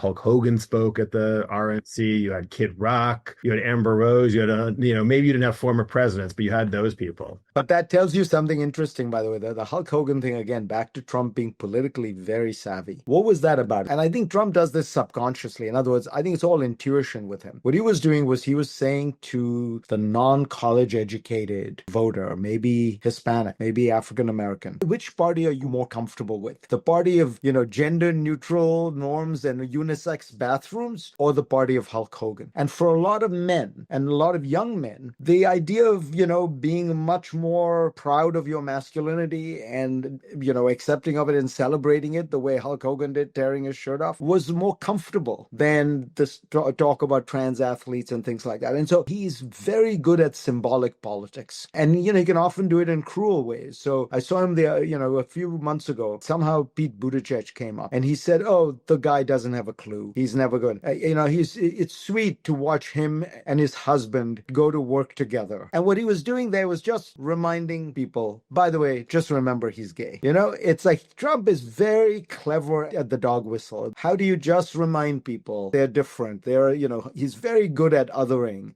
Hulk Hogan spoke at the RNC. You had Kid Rock. You had Amber Rose. You had, maybe you didn't have former presidents, but you had those people. But that tells you something interesting, by the way. The Hulk Hogan thing, again, back to Trump being politically very savvy. What was that about? And I think Trump does this subconsciously. In other words, I think it's all intuition with him. What he was doing was he was saying to the non-college educated voter, maybe Hispanic, maybe African American, which party are you more comfortable with? The party of, gender neutral norms and unisex bathrooms, or the party of Hulk Hogan? And for a lot of men and a lot of young men, the idea of, being much more proud of your masculinity and, accepting of it and celebrating it the way Hulk Hogan did, tearing his shirt off, was more comfortable than this talk about trans athletes and things like that. And so he's very good at symbolic politics. And, he can often do it in cruel ways. So I saw him there, a few months ago. Somehow Pete Buttigieg came up and he said, oh, the guy doesn't have a clue. He's never good. It's sweet to watch him and his husband go to work together. And what he was doing there was just reminding people, by the way, just remember he's gay. It's like Trump is very clever at the dog whistle. How do you just remind people they're different? He's very good at othering.